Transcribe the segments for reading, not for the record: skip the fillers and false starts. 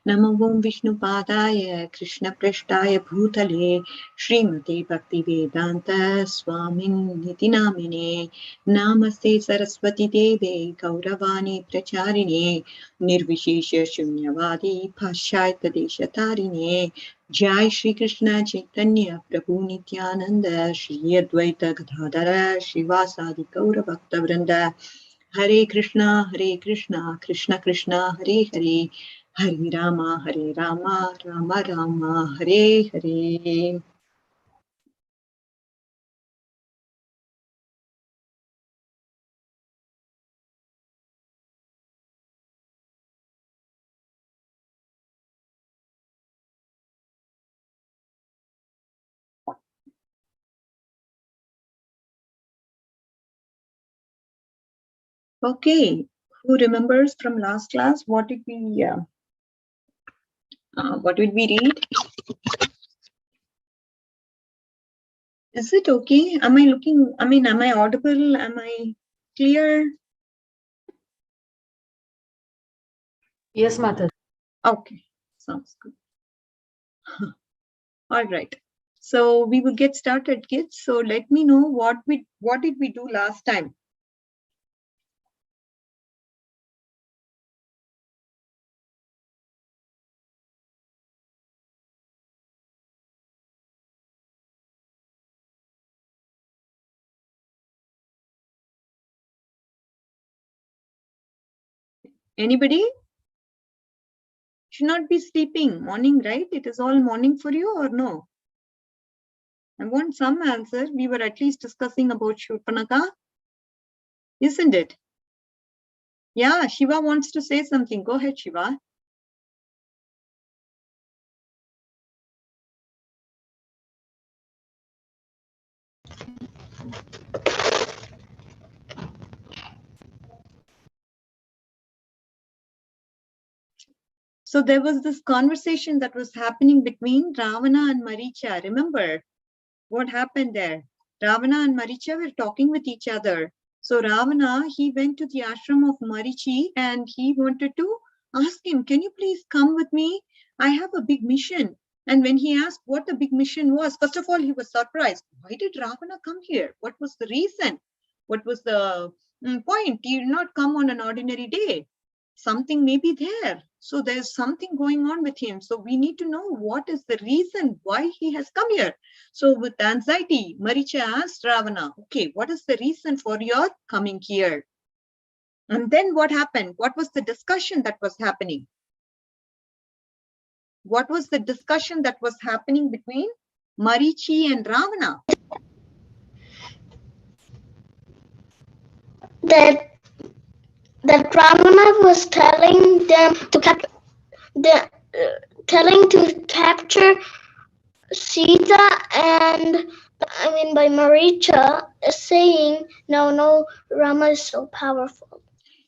Namo Om Vishnupadaya Krishna Prashtaya Bhutale Srimati Bhaktivedanta Swamin Niti Namine Namaste Saraswati Deve Gauravani Pracharine Nirvishesha Shunyavadi Pashaita Deshatarine Jai Shri Krishna Chaitanya Prabhu Nityananda Shri Advaita Gadadhara Shivasadi Gaura Bhakta Vrinda Hare Krishna Krishna Krishna Hare Hare Hare Rama Rama Rama Hare Hare. Okay, who remembers from last class what did we read? Is it okay? Am I audible? Am I clear? Yes, Mataji. Okay, sounds good. All right. So we will get started, kids. So let me know what did we do last time? Anybody? Should not be sleeping. Morning, right? It is all morning for you or no? I want some answer. We were at least discussing about Shurpanaka. Isn't it? Yeah, Shiva wants to say something. Go ahead, Shiva. So there was this conversation that was happening between Ravana and Maricha. Remember what happened there? Ravana and Maricha were talking with each other. So Ravana, he went to the ashram of Marichi and he wanted to ask him, can you please come with me? I have a big mission. And when he asked what the big mission was, first of all, he was surprised. Why did Ravana come here? What was the reason? What was the point? He did not come on an ordinary day. Something may be there. So there's something going on with him. So we need to know what is the reason why he has come here. So with anxiety, Maricha asked Ravana, okay, what is the reason for your coming here? And then what happened? What was the discussion that was happening? What was the discussion that was happening between Marichi and Ravana? That Ravana was telling them to capture Sita, and by Maricha saying, no, Rama is so powerful.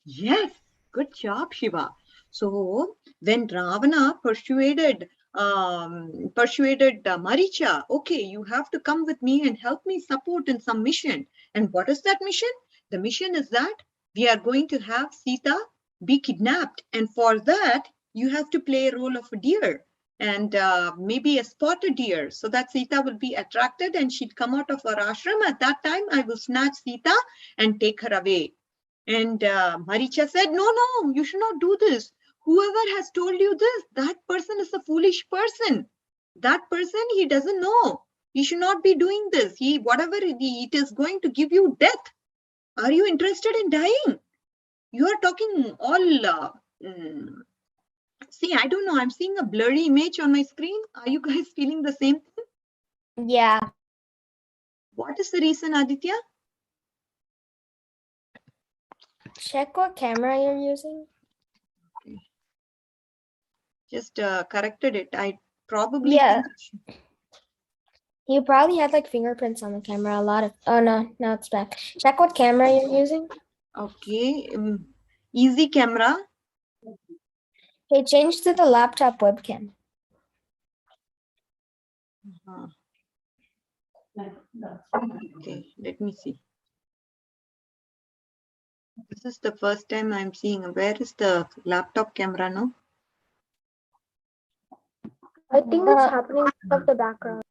Yes, good job, Shiva. So when Ravana persuaded Maricha, okay, you have to come with me and help me support in some mission. And what is that mission? The mission is that we are going to have Sita be kidnapped. And for that, you have to play a role of a deer and maybe a spotted deer so that Sita will be attracted and she'd come out of her ashram. At that time, I will snatch Sita and take her away. And Maricha said, no, you should not do this. Whoever has told you this, that person is a foolish person. That person, he doesn't know. He should not be doing this. Whatever it is going to give you death. Are you interested in dying? You are talking all... See, I don't know. I'm seeing a blurry image on my screen. Are you guys feeling the same thing? Yeah. What is the reason, Aditya? Check what camera you're using. Okay. Just corrected it. I probably... Yeah. You probably had like fingerprints on the camera. A lot of... Oh, no, now it's back. Check what camera you're using. Okay. Easy camera. Okay, change to the laptop webcam. Okay, let me see. This is the first time I'm seeing. Where is the laptop camera now? I think it's happening of the background.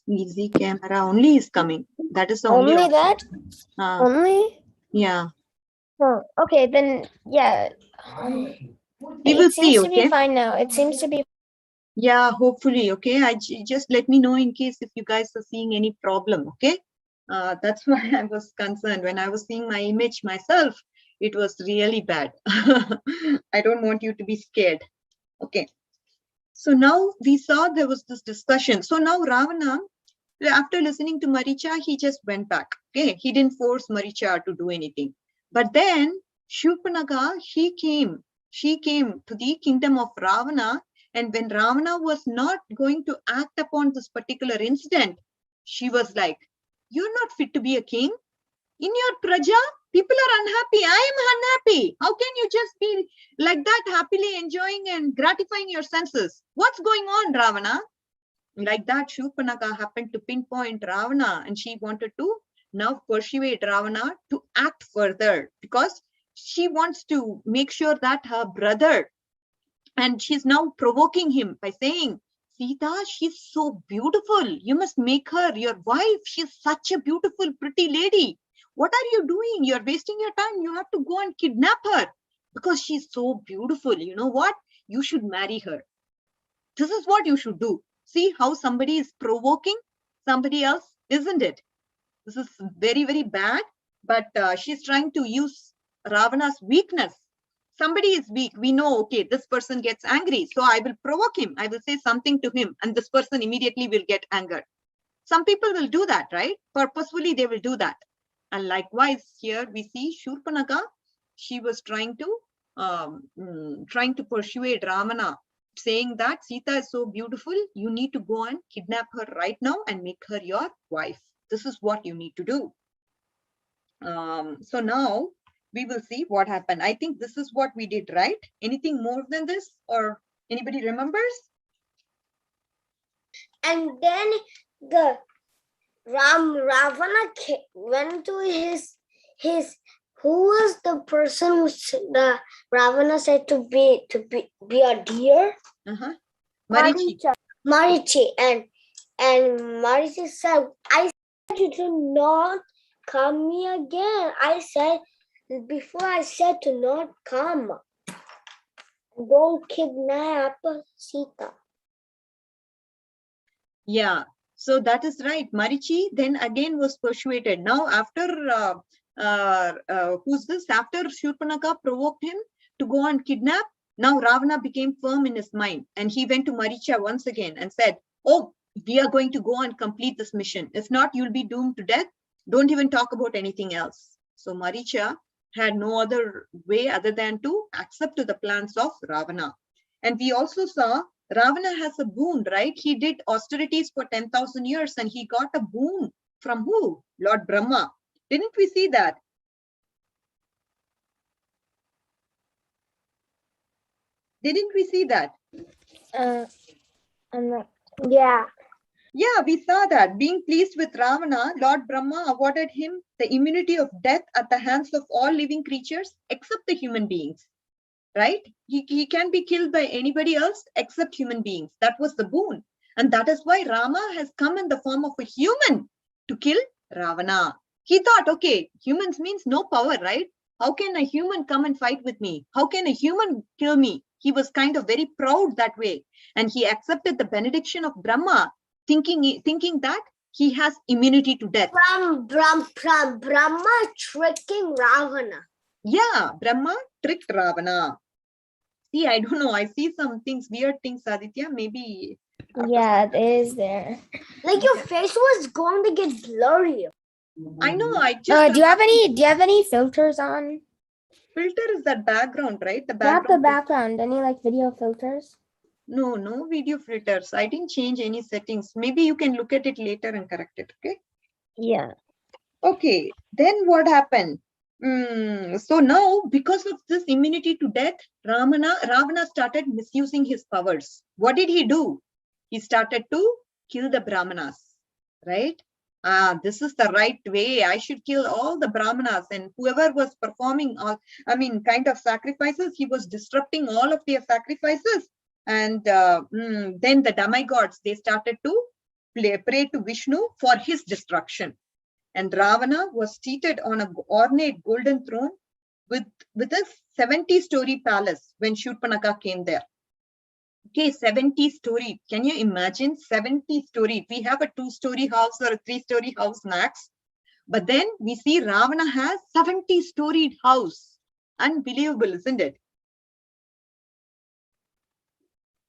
Easy camera only is coming. That is the Only only. that? Only? Yeah. Oh, okay, then yeah. We will It seems see. to be Okay. fine now. It seems to be. Yeah, hopefully. Okay. Just let me know in case if you guys are seeing any problem. Okay. That's why I was concerned when I was seeing my image myself. It was really bad. I don't want you to be scared. Okay. So now we saw there was this discussion. So now Ravana, after listening to Maricha, he just went back. Okay. He didn't force Maricha to do anything. But then Shurpanakha, she came to the kingdom of Ravana. And when Ravana was not going to act upon this particular incident, she was like, "You're not fit to be a king. In your praja, people are unhappy. I am unhappy. How can you just be like that, happily enjoying and gratifying your senses? What's going on, Ravana?" Like that, Shurpanakha happened to pinpoint Ravana, and she wanted to now persuade Ravana to act further because she wants to make sure that her brother, and she's now provoking him by saying, "Sita, she's so beautiful. You must make her your wife. She's such a beautiful, pretty lady. What are you doing? You're wasting your time. You have to go and kidnap her because she's so beautiful. You know what? You should marry her. This is what you should do." See how somebody is provoking somebody else, isn't it? This is very, very bad, but she's trying to use Ravana's weakness. Somebody is weak. We know, okay, this person gets angry, so I will provoke him. I will say something to him, and this person immediately will get angered. Some people will do that, right? Purposefully, they will do that. And likewise, here we see Shurpanakha. She was trying to persuade Ravana, saying that Sita is so beautiful, you need to go and kidnap her right now and make her your wife. This is what you need to do. So now we will see what happened. I think this is what we did, right? Anything more than this, or anybody remembers? And then the Ravana went to his who was the person who the Ravana said to be a deer? Marichi. Marichi, and Marichi said, "I said you to not come here again. I said before I said to not come. Don't kidnap Sita." Yeah, so that is right. Marichi then again was persuaded. Now after who's this? After Shurpanakha provoked him to go and kidnap, now Ravana became firm in his mind, and he went to Maricha once again and said, "Oh, we are going to go and complete this mission. If not, you'll be doomed to death. Don't even talk about anything else." So Maricha had no other way other than to accept to the plans of Ravana. And we also saw Ravana has a boon, right? He did austerities for 10,000 years and he got a boon from who? Lord Brahma. Didn't we see that? Didn't we see that? I'm not. Yeah. Yeah, we saw that. Being pleased with Ravana, Lord Brahma awarded him the immunity of death at the hands of all living creatures except the human beings. Right? He can be killed by anybody else except human beings. That was the boon. And that is why Rama has come in the form of a human to kill Ravana. He thought, okay, humans means no power, right? How can a human come and fight with me? How can a human kill me? He was kind of very proud that way. And he accepted the benediction of Brahma, thinking that he has immunity to death. Brahma tricking Ravana. Yeah, Brahma tricked Ravana. See, I don't know. I see some things, weird things, Aditya. Maybe. Yeah, it is there. Like your face was going to get blurry. I know. I just. Do you have any filters on? Filter is that background, right? The Not background. the background. Any like video filters? No video filters. I didn't change any settings. Maybe you can look at it later and correct it. Okay. Yeah. Okay. Then what happened? So now, because of this immunity to death, Ravana started misusing his powers. What did he do? He started to kill the Brahmanas, right? This is the right way. I should kill all the Brahmanas, and whoever was performing kind of sacrifices, he was disrupting all of their sacrifices. And then the demigods, they started to pray to Vishnu for his destruction. And Ravana was seated on an ornate golden throne with a 70-story palace when Shurpanakha came there. Okay, 70-story. Can you imagine 70-story? We have a 2-story house or a 3-story house max. But then we see Ravana has 70-storied house. Unbelievable, isn't it?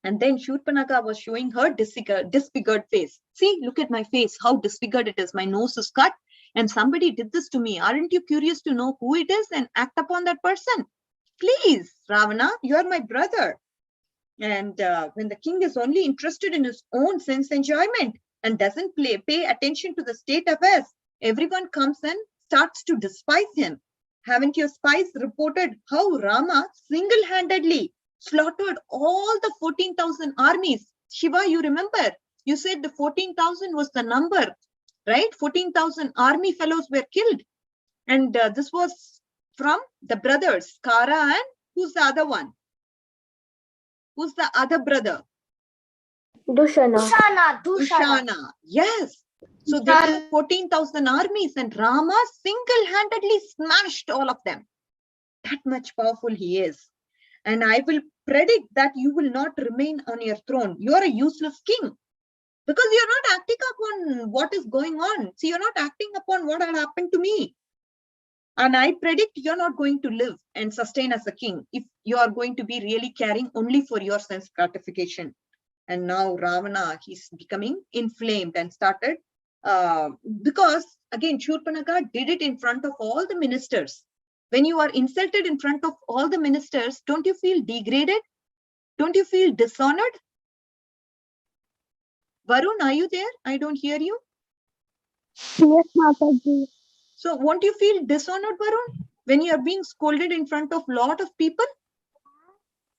And then Shurpanakha was showing her disfigured face. See, look at my face, how disfigured it is. My nose is cut and somebody did this to me. Aren't you curious to know who it is and act upon that person? Please, Ravana, you are my brother. And when the king is only interested in his own sense enjoyment and doesn't pay attention to the state affairs, everyone comes and starts to despise him. Haven't your spies reported how Rama single-handedly slaughtered all the 14,000 armies? Shiva, you remember? You said the 14,000 was the number, right? 14,000 army fellows were killed. And this was from the brothers, Kara and who's the other one? Who's the other brother? Dushana. Dushana. Yes. So there are 14,000 armies and Rama single-handedly smashed all of them. That much powerful he is. And I will predict that you will not remain on your throne. You are a useless king because you're not acting upon what is going on. See, you're not acting upon what had happened to me. And I predict you're not going to live and sustain as a king if you are going to be really caring only for your sense gratification. And now Ravana, he's becoming inflamed and started because again, Shurpanakha did it in front of all the ministers. When you are insulted in front of all the ministers, don't you feel degraded? Don't you feel dishonored? Varun, are you there? I don't hear you. Yes, Mataji. So won't you feel dishonored, Varun, when you are being scolded in front of a lot of people?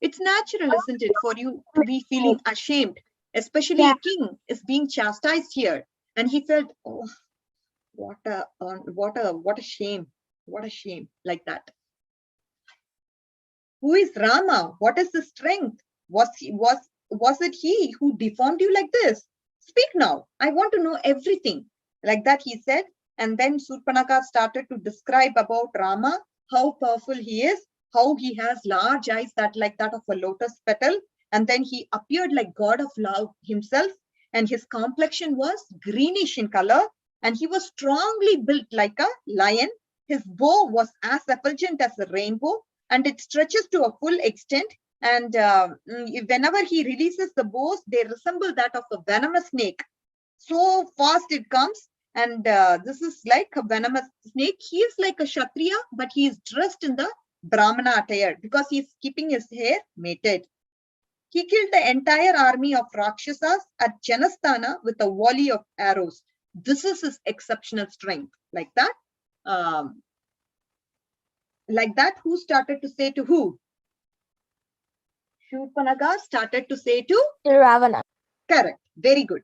It's natural, isn't it, for you to be feeling ashamed, especially a king is being chastised here. And he felt, oh, what a shame, like that. Who is Rama? What is his strength? Was it he who deformed you like this? Speak now. I want to know everything. Like that, he said. And then Shurpanakha started to describe about Rama, how powerful he is, how he has large eyes like that of a lotus petal. And then he appeared like God of love himself. And his complexion was greenish in color. And he was strongly built like a lion. His bow was as effulgent as a rainbow. And it stretches to a full extent. And whenever he releases the bows, they resemble that of a venomous snake. So fast it comes. And this is like a venomous snake. He is like a Kshatriya, but he is dressed in the Brahmana attire because he is keeping his hair matted. He killed the entire army of Rakshasas at Janasthana with a volley of arrows. This is his exceptional strength. Like that, who started to say to who? Shurpanakha started to say to Ravana. Correct. Very good.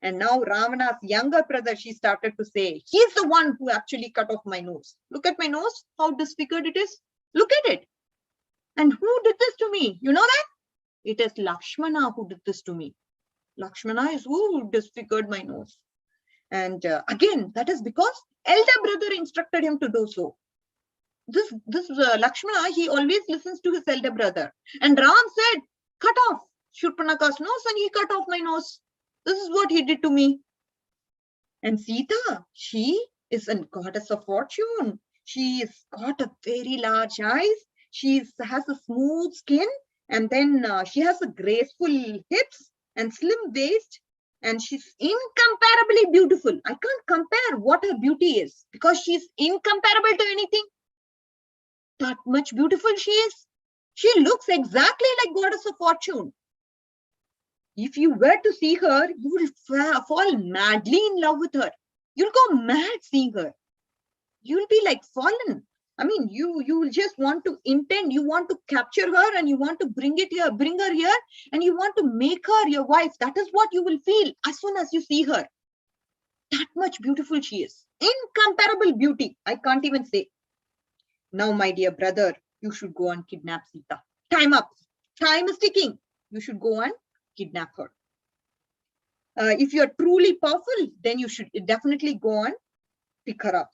And now Ravana's younger brother, she started to say, he's the one who actually cut off my nose. Look at my nose, how disfigured it is. Look at it. And who did this to me? You know that? It is Lakshmana who did this to me. Lakshmana is who disfigured my nose. And again, that is because elder brother instructed him to do so. This Lakshmana, he always listens to his elder brother. And Ram said, cut off Shurpanakha's nose, and he cut off my nose. This is what he did to me. And Sita, she is a goddess of fortune. She's got a very large eyes. She has a smooth skin. And then she has a graceful hips and slim waist. And she's incomparably beautiful. I can't compare what her beauty is because she's incomparable to anything. That much beautiful she is. She looks exactly like goddess of fortune. If you were to see her, you will fall madly in love with her. You'll go mad seeing her. You'll be like fallen. I mean, you will just want to you want to capture her and you want to bring her here and you want to make her your wife. That is what you will feel as soon as you see her. That much beautiful she is. Incomparable beauty. I can't even say. Now, my dear brother, you should go and kidnap Sita. Time up. Time is ticking. You should go and kidnap her. If you're truly powerful, then you should definitely go and pick her up.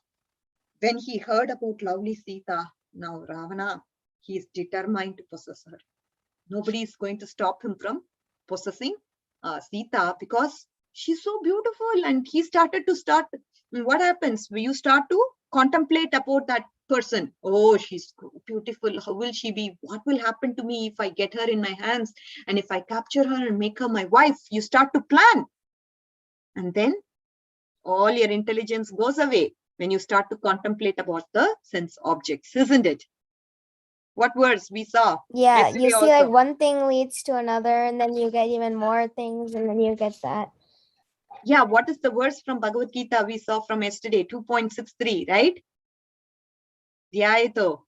When he heard about lovely Sita, now Ravana, he is determined to possess her. Nobody is going to stop him from possessing Sita because she's so beautiful. And he started. What happens when you start to contemplate about that person? Oh, she's beautiful. How will she be? What will happen to me if I get her in my hands? And if I capture her and make her my wife? You start to plan. And then all your intelligence goes away when you start to contemplate about the sense objects, isn't it? What words we saw? Yeah, yesterday you see like also. one thing leads to another, and then you get even more things, and then you get that. Yeah, what is the verse from Bhagavad Gita we saw from yesterday? 2.63, right? Dhyayato.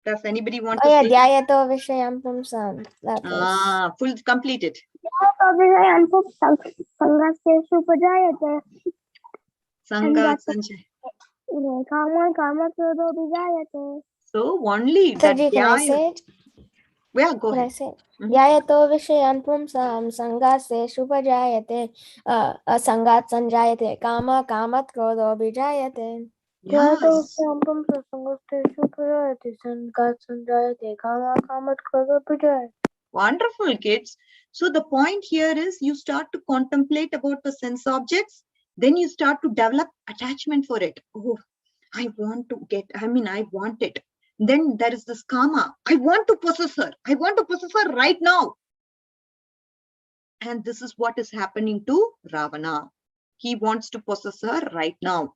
Does anybody want Oh to yeah, say? dhyayato vishayam pumsam. That verse. Full complete it. Sangha Sanjay. So only that Mataji, can I say it? Yeah, go Can I ahead. say it? Mhm. Dhyayato vishayam pumsam sangase shupajayate sangat sanjayate kama kamat krodho bijayate. Yes. Wonderful, kids. So the point here is you start to contemplate about the sense objects, then you start to develop attachment for it. Oh, I want it. Then there is this karma. I want to possess her. I want to possess her right now. And this is what is happening to Ravana. He wants to possess her right now.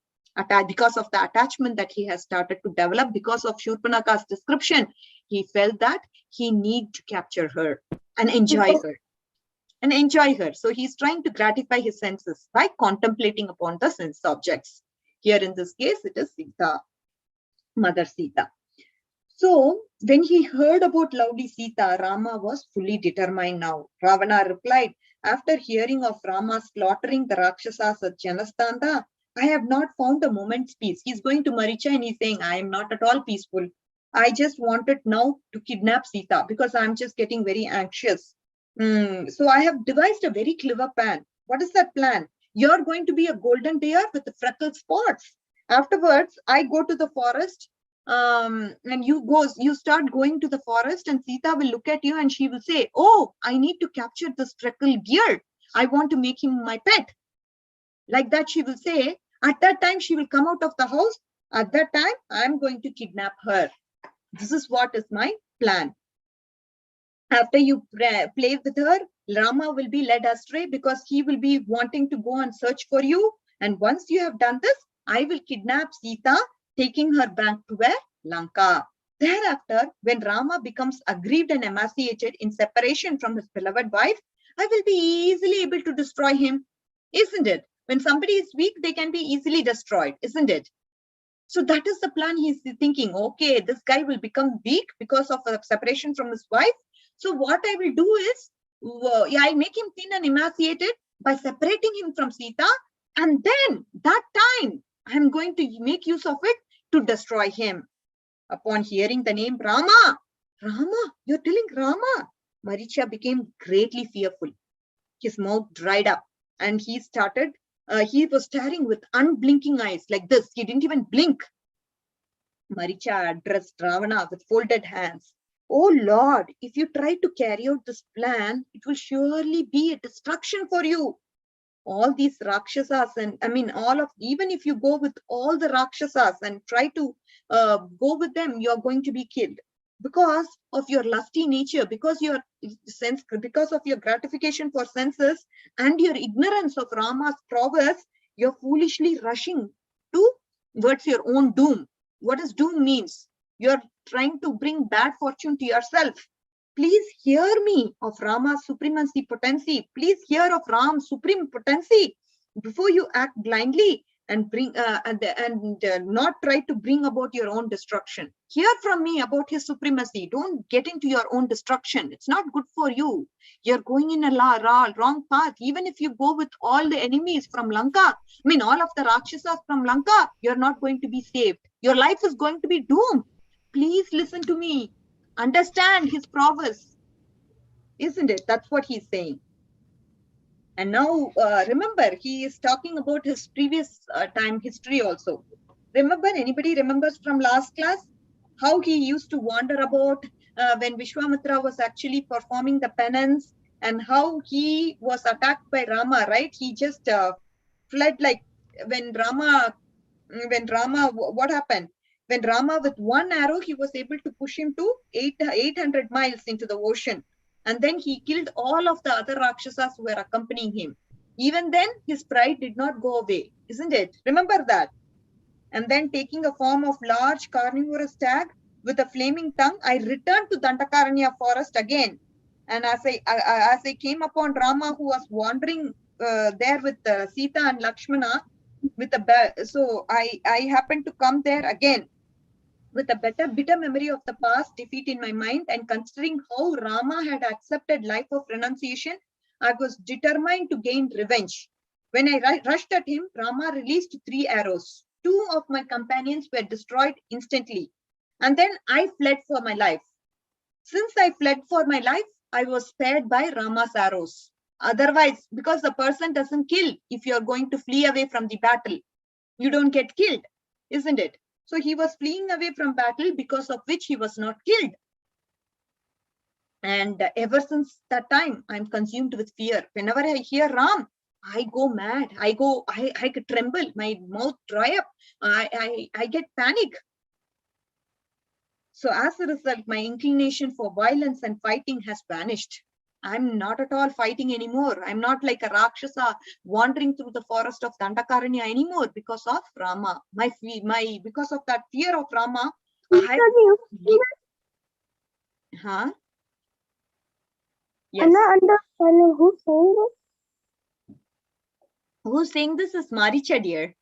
Because of the attachment that he has started to develop, because of Shurpanaka's description, he felt that he need to capture her and enjoy her. So he's trying to gratify his senses by contemplating upon the sense objects. Here in this case, it is Sita, Mother Sita. So when he heard about lovely Sita, Rama was fully determined now. Ravana replied, after hearing of Rama slaughtering the Rakshasas at Janastanda, I have not found a moment's peace. He's going to Maricha and he's saying, I am not at all peaceful. I just wanted now to kidnap Sita because I'm just getting very anxious. So I have devised a very clever plan. What is that plan? You're going to be a golden deer with the freckled spots. Afterwards, I go to the forest and you start going to the forest and Sita will look at you and she will say, oh, I need to capture this freckled deer. I want to make him my pet. Like that she will say. At that time, she will come out of the house. At that time, I'm going to kidnap her. This is what is my plan. After you play with her, Rama will be led astray because he will be wanting to go and search for you. And once you have done this, I will kidnap Sita, taking her back to where? Lanka. Thereafter, when Rama becomes aggrieved and emaciated in separation from his beloved wife, I will be easily able to destroy him. Isn't it? When somebody is weak, they can be easily destroyed, isn't it? So that is the plan he's thinking. Okay, this guy will become weak because of a separation from his wife. So what I will do is, I make him thin and emaciated by separating him from Sita. And then that time, I'm going to make use of it to destroy him. Upon hearing the name Rama, you're telling Rama? Maricha became greatly fearful. His mouth dried up and he was staring with unblinking eyes like this. He didn't even blink. Maricha addressed Ravana with folded hands. Oh Lord, if you try to carry out this plan, it will surely be a destruction for you. All these Rakshasas even if you go with all the Rakshasas and try to go with them, you're going to be killed because of your lusty nature, because of your gratification for senses and your ignorance of Rama's prowess, you're foolishly rushing towards your own doom. What does doom means? You're trying to bring bad fortune to yourself. Please hear me of Rama's supremacy potency. Please hear of Ram's supreme potency before you act blindly and bring not try to bring about your own destruction. Hear from me about his supremacy. Don't get into your own destruction. It's not good for you. You're going in a wrong path. Even if you go with all the enemies from Lanka, I mean, all of the Rakshasas from Lanka, you're not going to be saved. Your life is going to be doomed. Please listen to me. Understand his prowess. Isn't it? That's what he's saying. And now, remember, he is talking about his previous time history also. Remember, anybody remembers from last class how he used to wander about when Vishwamitra was actually performing the penance, and how he was attacked by Rama, right? He just fled, like when Rama, what happened? When Rama, with one arrow, he was able to push him to 800 miles into the ocean. And then he killed all of the other Rakshasas who were accompanying him. Even then, his pride did not go away, isn't it? Remember that. And then, taking a form of large carnivorous stag with a flaming tongue, I returned to Dandakaranya forest again. And as I came upon Rama, who was wandering there with Sita and Lakshmana, with so I happened to come there again with a bitter memory of the past defeat in my mind, and considering how Rama had accepted life of renunciation, I was determined to gain revenge. When I rushed at him, Rama released 3 arrows. 2 of my companions were destroyed instantly. And then I fled for my life. Since I fled for my life, I was spared by Rama's arrows. Otherwise, because the person doesn't kill if you're going to flee away from the battle, you don't get killed, isn't it? So he was fleeing away from battle, because of which he was not killed. And ever since that time, I'm consumed with fear. Whenever I hear Ram, I go mad. I tremble. My mouth dry up. I get panic. So as a result, my inclination for violence and fighting has vanished. I'm not at all fighting anymore. I'm not like a Rakshasa wandering through the forest of Dandakaranya anymore because of Rama. Because of that fear of Rama, huh? Yes. I'm not understanding who's saying this. Who's saying this is Maricha, dear.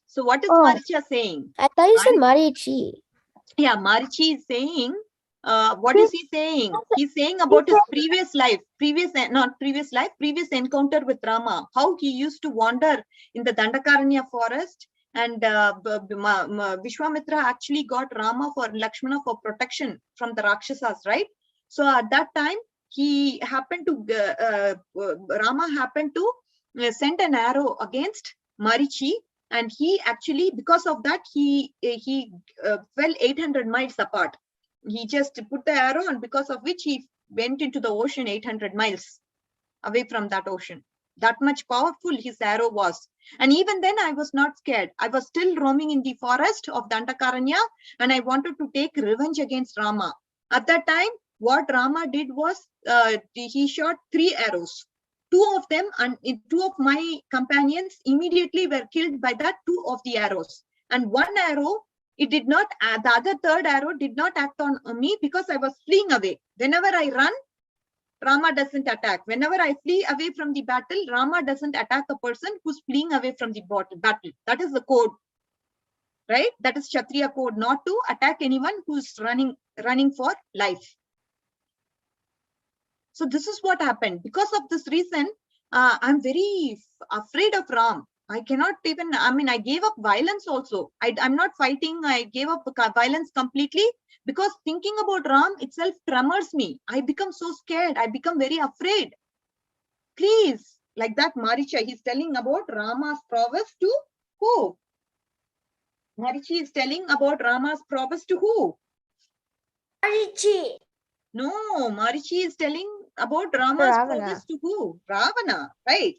So what is Oh. Maricha saying? I thought you said Marichi. Yeah, Marichi is saying, what is he saying? He's saying about his previous encounter with Rama, how he used to wander in the Dandakaranya forest, and Vishwamitra actually got Rama for Lakshmana for protection from the Rakshasas, right? So at that time, Rama happened to send an arrow against Marichi, and he actually, because of that, he fell 800 miles apart. He just put the arrow, and because of which he went into the ocean 800 miles away from that ocean. That much powerful his arrow was. And even then, I was not scared. I was still roaming in the forest of Dandakaranya, and I wanted to take revenge against Rama. At that time, what Rama did was, he shot 3 arrows. 2 of them, and 2 of my companions immediately were killed by that 2 of the arrows. And 1 arrow, it did not, the other 3rd arrow did not act on me because I was fleeing away. Whenever I run, Rama doesn't attack. Whenever I flee away from the battle, Rama doesn't attack a person who's fleeing away from the battle. That is the code, right? That is Kshatriya code, not to attack anyone who's running for life. So this is what happened. Because of this reason, I'm very afraid of Ram. I cannot even, I gave up violence also. I'm not fighting. I gave up violence completely, because thinking about Ram itself tremors me. I become so scared. I become very afraid. Please, like that Maricha, he's telling about Rama's prowess to who? Marichi is telling about Rama's prowess to who? Marichi. No, Marichi is telling about Rama's prowess to who? Ravana, right?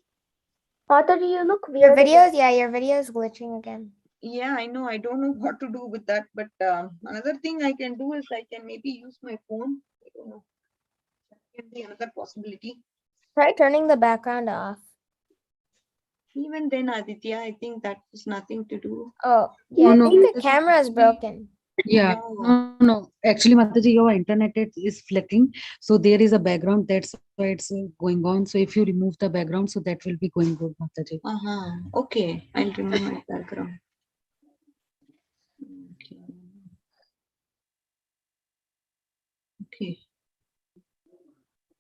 Mata, you look Your weird. your video is glitching again. Yeah, I know. I don't know what to do with that. But another thing I can do is I can maybe use my phone. I don't know. That can be another possibility. Try turning the background off. Even then, Aditya, I think that is nothing to do. Oh, yeah, No, I think this the is camera is actually- broken. Yeah, Oh, no. Actually, Mataji, your internet is flicking. So there is a background. That's why it's going on. So if you remove the background, so that will be going good, Mataji. okay. I'll remove my background. Okay. Okay.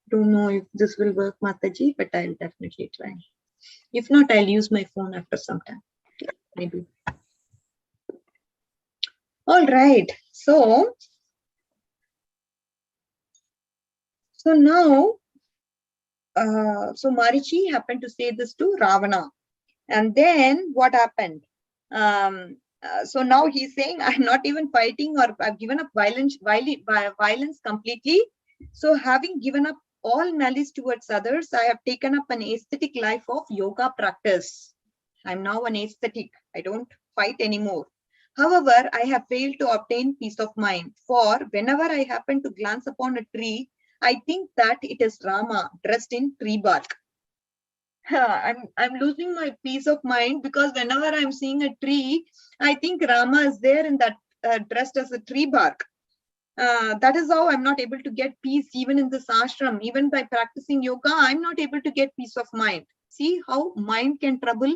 Don't know if this will work, Mataji, but I'll definitely try. If not, I'll use my phone after some time. Okay, maybe. All right. So now, so Marichi happened to say this to Ravana. And then what happened? So now he's saying, I'm not even fighting, or I've given up violence completely. So having given up all malice towards others, I have taken up an aesthetic life of yoga practice. I'm now an aesthetic. I don't fight anymore. However, I have failed to obtain peace of mind. For whenever I happen to glance upon a tree, I think that it is Rama dressed in tree bark. I'm losing my peace of mind, because whenever I'm seeing a tree, I think Rama is there in that dressed as a tree bark. That is how I'm not able to get peace even in this ashram. Even by practicing yoga, I'm not able to get peace of mind. See how mind can trouble,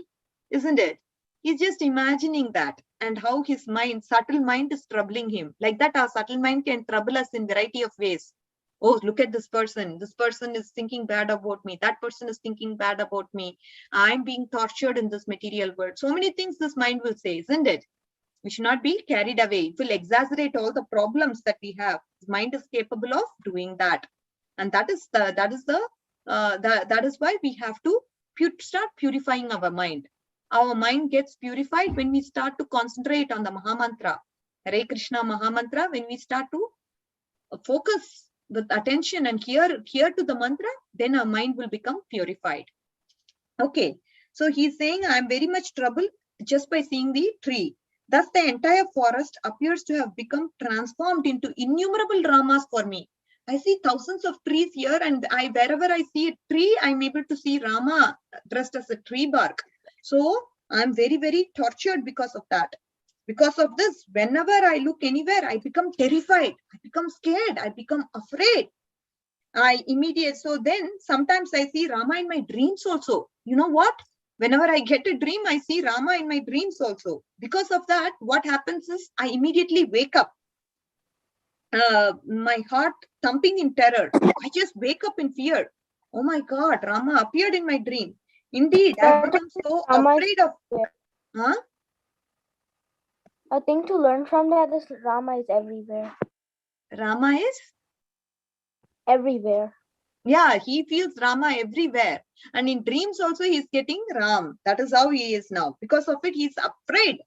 isn't it? He's just imagining that, and how his mind, subtle mind, is troubling him. Like that, our subtle mind can trouble us in variety of ways. Oh, look at this person. This person is thinking bad about me. That person is thinking bad about me. I'm being tortured in this material world. So many things this mind will say, isn't it? We should not be carried away. It will exaggerate all the problems that we have. The mind is capable of doing that, and that is why we have to start purifying our mind. Our mind gets purified when we start to concentrate on the Mahamantra, Hare Krishna Mahamantra. When we start to focus with attention and hear to the mantra, then our mind will become purified. Okay, so he's saying, I'm very much troubled just by seeing the tree. Thus, the entire forest appears to have become transformed into innumerable Ramas for me. I see thousands of trees here, and wherever I see a tree, I'm able to see Rama dressed as a tree bark. So I'm very, very tortured because of that. Because of this, whenever I look anywhere, I become terrified. I become scared. I become afraid. So then sometimes I see Rama in my dreams also. You know what? Whenever I get a dream, I see Rama in my dreams also. Because of that, what happens is I immediately wake up. My heart thumping in terror. I just wake up in fear. Oh my God, Rama appeared in my dream. Indeed, I've become so afraid of. Huh? I think to learn from that is Rama is everywhere. Rama is? Everywhere. Yeah, he feels Rama everywhere. And in dreams also, he's getting Ram. That is how he is now. Because of it, he's afraid.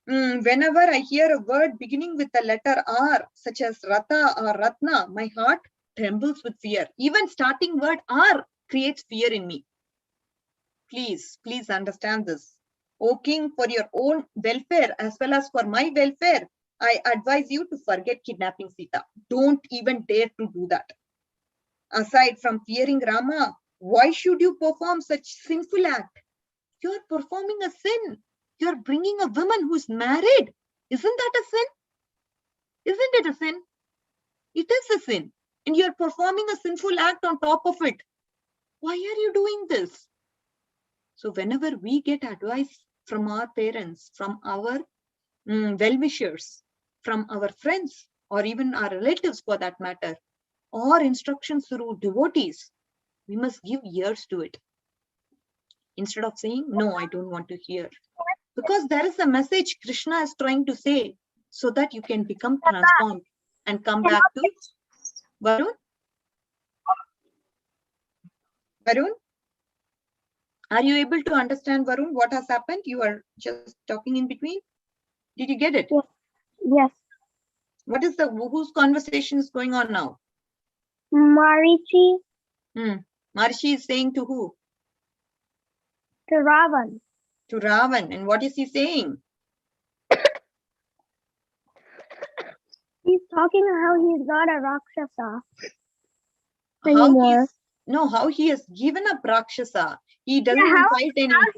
Whenever I hear a word beginning with the letter R, such as Rata or Ratna, my heart trembles with fear. Even starting word R creates fear in me. Please understand this. O King, for your own welfare as well as for my welfare, I advise you to forget kidnapping Sita. Don't even dare to do that. Aside from fearing Rama, why should you perform such sinful act? You're performing a sin. You're bringing a woman who's married. Isn't that a sin? Isn't it a sin? It is a sin. And you're performing a sinful act on top of it. Why are you doing this? So whenever we get advice from our parents, from our well-wishers, from our friends, or even our relatives for that matter, or instructions through devotees, we must give ears to it. Instead of saying, no, I don't want to hear. Because there is a message Krishna is trying to say, so that you can become transformed and come back to Varun. Varun, are you able to understand, Varun, what has happened? You are just talking in between. Did you get it? Yes. What is whose conversation is going on now? Marichi Maharishi is saying to who? to Ravan. To Ravan. And what is he saying? He's talking how he's not a Rakshasa How he has given up Rakshasa. He doesn't even fight anymore.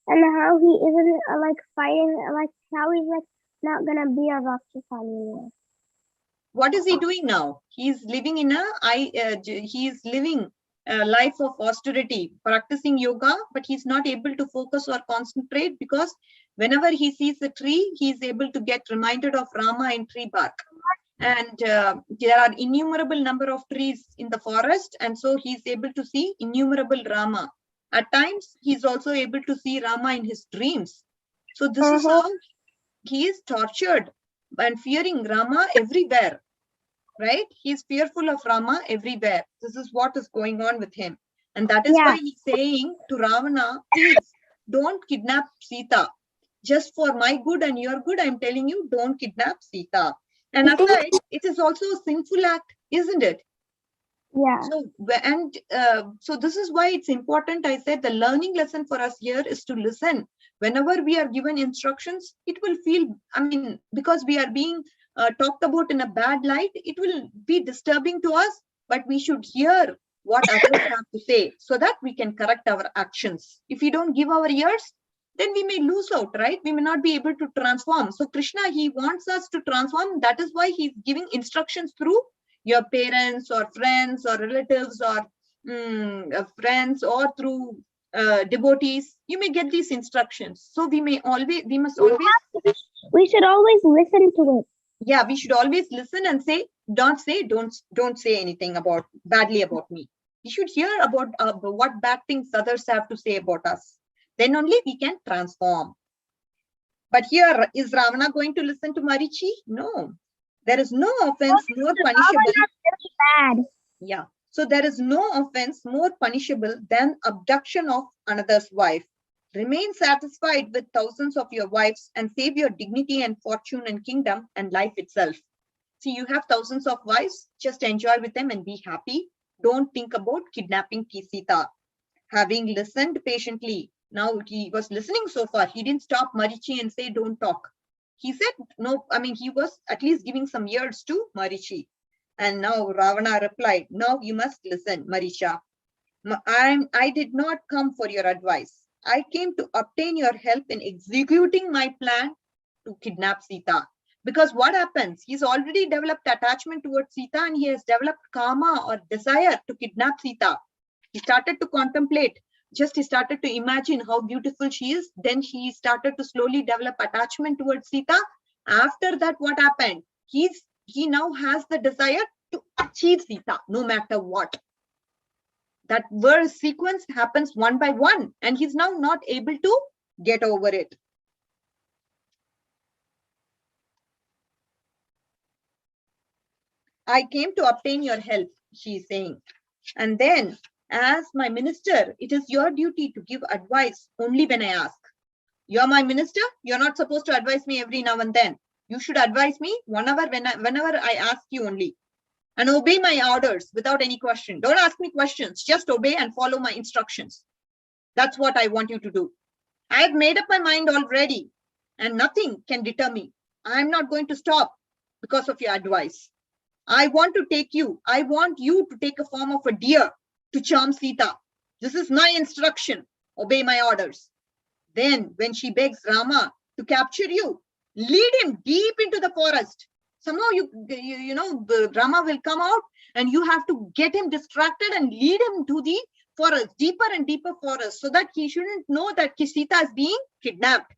And how he isn't like fighting, like how he's like not gonna be a Rakshasa anymore. What is he doing now? He's living in he's living a life of austerity, practicing yoga, but he's not able to focus or concentrate because whenever he sees a tree, he's able to get reminded of Rama in tree bark. And there are innumerable number of trees in the forest, and so he's able to see innumerable Rama. At times, he's also able to see Rama in his dreams. So this is how he is tortured and fearing Rama everywhere, right? He's fearful of Rama everywhere. This is what is going on with him. And that is why he's saying to Ravana, please don't kidnap Sita. Just for my good and your good, I'm telling you, don't kidnap Sita. And aside, it is also a sinful act, isn't it? Yeah. So this is why it's important. I said the learning lesson for us here is to listen. Whenever we are given instructions, it will feel, I mean, because we are being talked about in a bad light, it will be disturbing to us, but we should hear what others have to say so that we can correct our actions. If we don't give our ears, then we may lose out, right? We may not be able to transform. So Krishna, he wants us to transform. That is why he's giving instructions through your parents or friends or relatives or friends or through devotees. You may get these instructions. So we must always. We should always listen to it. Yeah, we should always listen and say, don't say anything badly about me. We should hear about what bad things others have to say about us. Then only we can transform. But here, is Ravana going to listen to Marichi? No. There is no offense more punishable. Bad. Yeah. So there is no offense more punishable than abduction of another's wife. Remain satisfied with thousands of your wives and save your dignity and fortune and kingdom and life itself. See, you have thousands of wives, just enjoy with them and be happy. Don't think about kidnapping Sita. Having listened patiently, now he was listening so far. He didn't stop Marichi and say, don't talk. He said, no, I mean, he was at least giving some ears to Marichi. And now Ravana replied, now you must listen, Maricha. I did not come for your advice. I came to obtain your help in executing my plan to kidnap Sita. Because what happens? He's already developed attachment towards Sita and he has developed karma or desire to kidnap Sita. He started to contemplate. He started to imagine how beautiful she is. Then he started to slowly develop attachment towards Sita. After that, what happened? He now has the desire to achieve Sita, no matter what. That verse sequence happens one by one, and he's now not able to get over it. I came to obtain your help, she is saying. And then, as my minister, it is your duty to give advice only when I ask. You're my minister. You're not supposed to advise me every now and then. You should advise me whenever I ask you only. And obey my orders without any question. Don't ask me questions. Just obey and follow my instructions. That's what I want you to do. I have made up my mind already, and nothing can deter me. I'm not going to stop because of your advice. I want you to take a form of a deer to charm Sita. This is my instruction. Obey my orders. Then, when she begs Rama to capture you, lead him deep into the forest. Somehow, Rama will come out and you have to get him distracted and lead him to the forest, deeper and deeper forest, so that he shouldn't know that Sita is being kidnapped.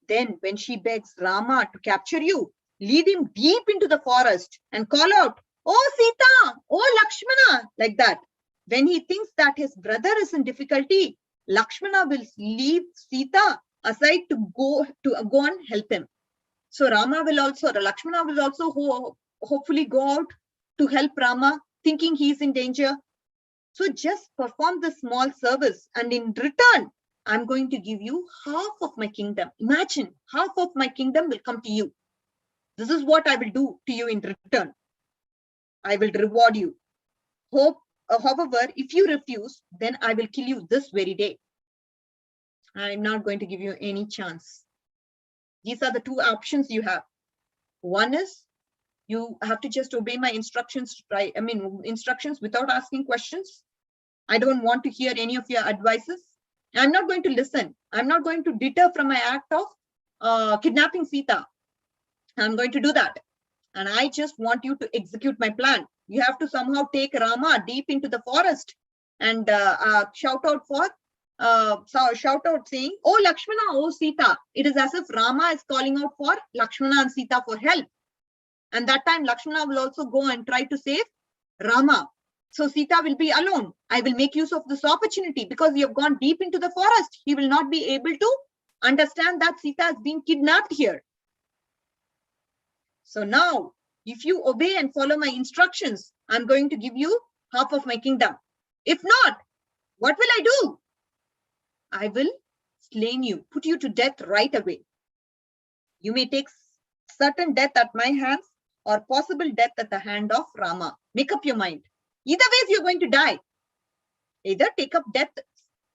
Then, when she begs Rama to capture you, lead him deep into the forest and call out, "Oh Sita, oh Lakshmana," like that. When he thinks that his brother is in difficulty, Lakshmana will leave Sita aside to go and help him. So Lakshmana will also hopefully go out to help Rama, thinking he is in danger. So just perform this small service, and in return, I'm going to give you half of my kingdom. Imagine, half of my kingdom will come to you. This is what I will do to you in return. I will reward you. However, if you refuse, then I will kill you this very day. I'm not going to give you any chance. These are the two options you have. One is you have to just obey my instructions, right? I mean, instructions without asking questions. I don't want to hear any of your advices. I'm not going to listen. I'm not going to deter from my act of kidnapping Sita. I'm going to do that. And I just want you to execute my plan. You have to somehow take Rama deep into the forest and shout out saying, oh Lakshmana, oh Sita. It is as if Rama is calling out for Lakshmana and Sita for help. And that time Lakshmana will also go and try to save Rama. So Sita will be alone. I will make use of this opportunity because you have gone deep into the forest. He will not be able to understand that Sita has been kidnapped here. So now, if you obey and follow my instructions, I'm going to give you half of my kingdom. If not, what will I do? I will slay you, put you to death right away. You may take certain death at my hands or possible death at the hand of Rama. Make up your mind. Either ways, you're going to die. Either take up death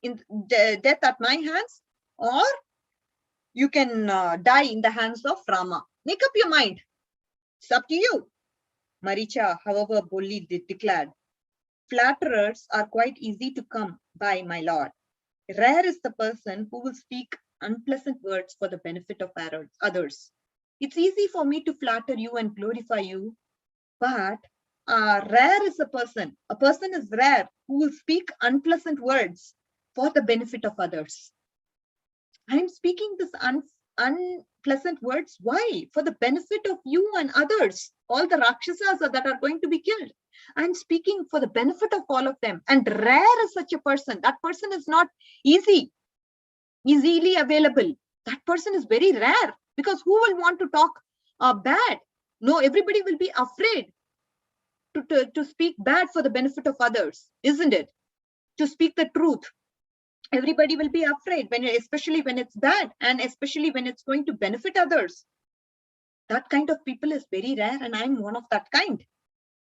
at my hands, or you can die in the hands of Rama. Make up your mind. It's up to you. Maricha, however, boldly declared, flatterers are quite easy to come by, my lord. Rare is the person who will speak unpleasant words for the benefit of others. It's easy for me to flatter you and glorify you, but rare is a person. A person is rare who will speak unpleasant words for the benefit of others. I'm speaking this unpleasant words. Why? For the benefit of you and others. All the Rakshasas that are going to be killed. I'm speaking for the benefit of all of them. And rare is such a person. That person is not easily available. That person is very rare, because who will want to talk bad? No, everybody will be afraid to speak bad for the benefit of others, isn't it? To speak the truth. Everybody will be afraid, especially when it's bad, and especially when it's going to benefit others. That kind of people is very rare, and I'm one of that kind.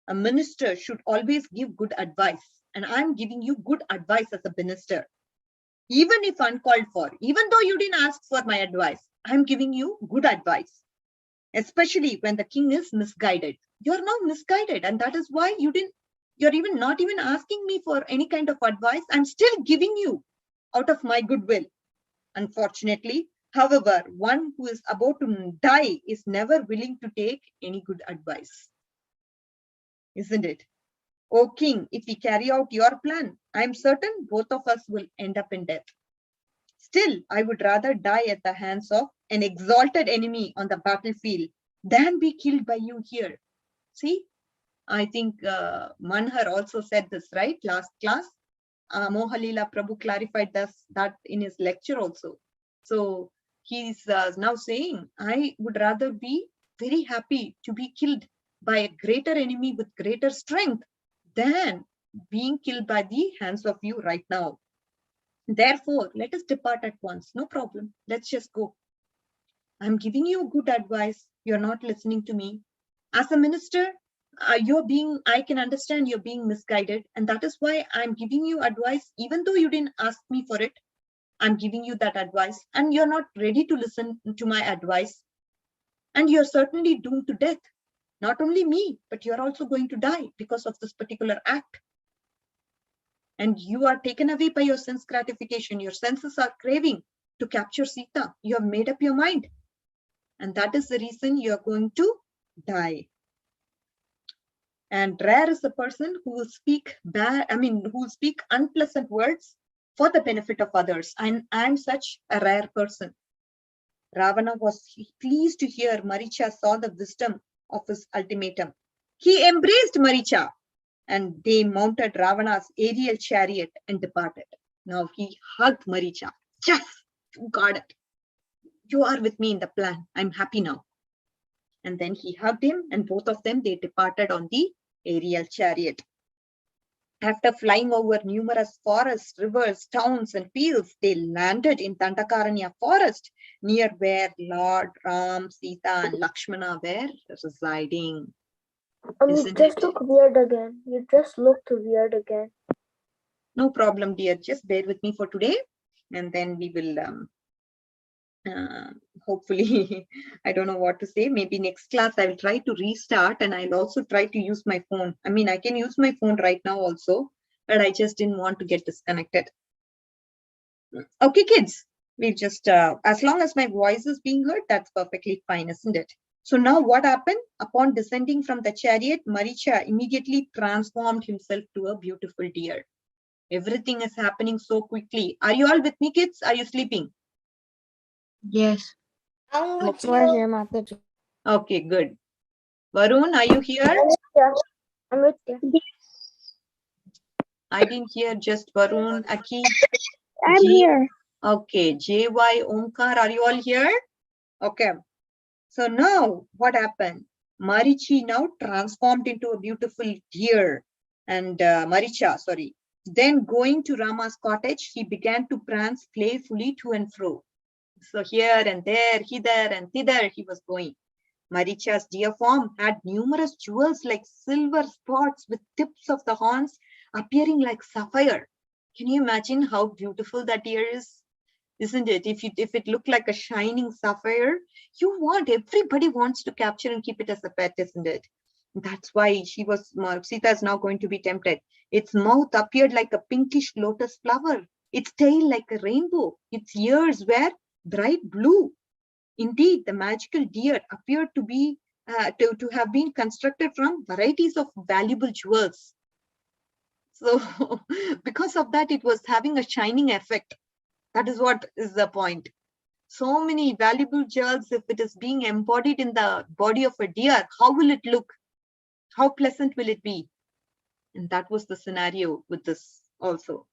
A minister should always give good advice, and I'm giving you good advice as a minister. Even if uncalled for, even though you didn't ask for my advice, I'm giving you good advice, especially when the king is misguided. You're now misguided, and that is why you're even not even asking me for any kind of advice. I'm still giving you out of my goodwill. Unfortunately, however, one who is about to die is never willing to take any good advice. Isn't it? O king, if we carry out your plan, I am certain both of us will end up in death. Still, I would rather die at the hands of an exalted enemy on the battlefield than be killed by you here. See, I think Manhar also said this, right? Last class. Mohalila Prabhu clarified that in his lecture also. So he's now saying, I would rather be very happy to be killed by a greater enemy with greater strength than being killed by the hands of you right now. Therefore, let us depart at once. No problem. Let's just go. I'm giving you good advice. You're not listening to me. As a minister, I can understand you're being misguided. And that is why I'm giving you advice, even though you didn't ask me for it. I'm giving you that advice, and you're not ready to listen to my advice. And you're certainly doomed to death. Not only me, but you're also going to die because of this particular act. And you are taken away by your sense gratification. Your senses are craving to capture Sita. You have made up your mind. And that is the reason you're going to die. And rare is the person who will speak who will speak unpleasant words for the benefit of others. And I'm such a rare person. Ravana was pleased to hear Maricha saw the wisdom of his ultimatum. He embraced Maricha, and they mounted Ravana's aerial chariot and departed. Now he hugged Maricha. Yes, you got it. You are with me in the plan. I'm happy now. And then he hugged him, and both of them, they departed on the aerial chariot. After flying over numerous forests, rivers, towns, and fields, they landed in Dandakaranya forest, near where Lord Ram, Sita, and Lakshmana were residing. You just look weird again. You just looked weird again. No problem, dear. Just bear with me for today, and then we will hopefully, I don't know what to say. Maybe next class I will try to restart, and I'll also try to use my phone. I mean, I can use my phone right now also, but I just didn't want to get disconnected. Okay, kids. We'll just, as long as my voice is being heard, that's perfectly fine, isn't it? So now what happened? Upon descending from the chariot, Maricha immediately transformed himself to a beautiful deer. Everything is happening so quickly. Are you all with me, kids? Are you sleeping? Yes. I'm with We're you. here, Mataji. Okay, good. Varun, are you here? I'm with you. I didn't hear just Varun, Aki. I'm G. here. Okay, JY, Omkar, are you all here? Okay. So now what happened? Marichi now transformed into a beautiful deer and Maricha, sorry. Then going to Rama's cottage, he began to prance playfully to and fro. So here and there, hither and thither he was going. Maricha's deer form had numerous jewels like silver spots with tips of the horns appearing like sapphire. Can you imagine how beautiful that deer is? Isn't it? If it looked like a shining sapphire, everybody wants to capture and keep it as a pet, isn't it? That's why Sita is now going to be tempted. Its mouth appeared like a pinkish lotus flower, its tail like a rainbow, its ears were bright blue. Indeed, the magical deer appeared to have been constructed from varieties of valuable jewels. So because of that, it was having a shining effect. That is what is the point. So many valuable jewels, if it is being embodied in the body of a deer, how will it look? How pleasant will it be? And that was the scenario with this also.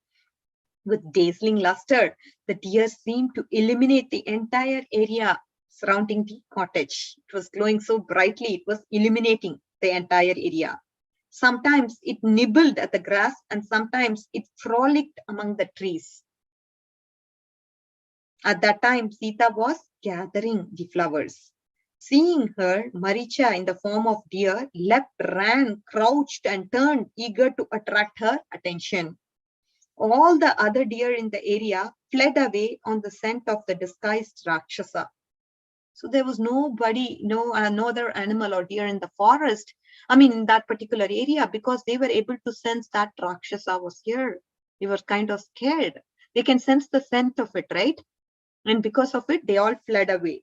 With dazzling luster, the deer seemed to illuminate the entire area surrounding the cottage. It was glowing so brightly, it was illuminating the entire area. Sometimes it nibbled at the grass and sometimes it frolicked among the trees. At that time, Sita was gathering the flowers. Seeing her, Maricha in the form of deer leapt, ran, crouched and turned, eager to attract her attention. All the other deer in the area fled away on the scent of the disguised Rakshasa. So there was nobody, no other animal or deer in the forest, in that particular area, because they were able to sense that Rakshasa was here. They were kind of scared. They can sense the scent of it, right? And because of it, they all fled away.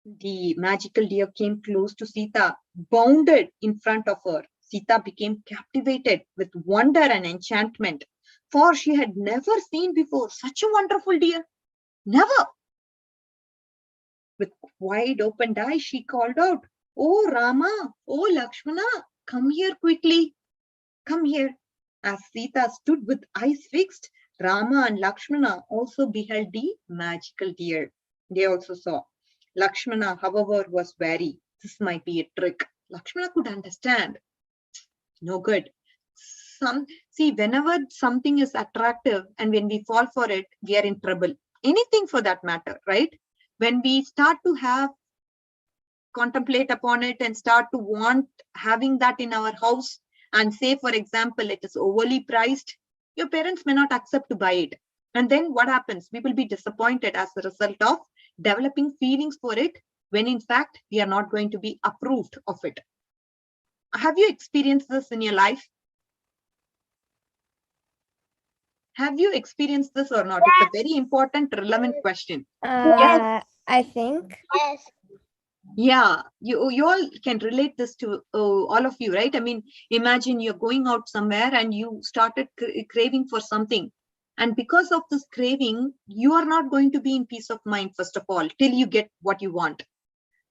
The magical deer came close to Sita, bounded in front of her. Sita became captivated with wonder and enchantment, for she had never seen before such a wonderful deer. Never. With wide opened eyes, she called out, "Oh Rama, oh Lakshmana, come here quickly. Come here." As Sita stood with eyes fixed, Rama and Lakshmana also beheld the magical deer. They also saw. Lakshmana, however, was wary. This might be a trick. Lakshmana could understand. No good. Whenever something is attractive and when we fall for it, we are in trouble. Anything for that matter, right? When we start to contemplate upon it and start to want having that in our house, and say, for example, it is overly priced, your parents may not accept to buy it. And then what happens? We will be disappointed as a result of developing feelings for it, when in fact, we are not going to be approved of it. Have you experienced this in your life? Have you experienced this or not? It's a very important, relevant question. I think. Yes. Yeah, you all can relate this to all of you, right? Imagine you're going out somewhere and you started craving for something. And because of this craving, you are not going to be in peace of mind, first of all, till you get what you want.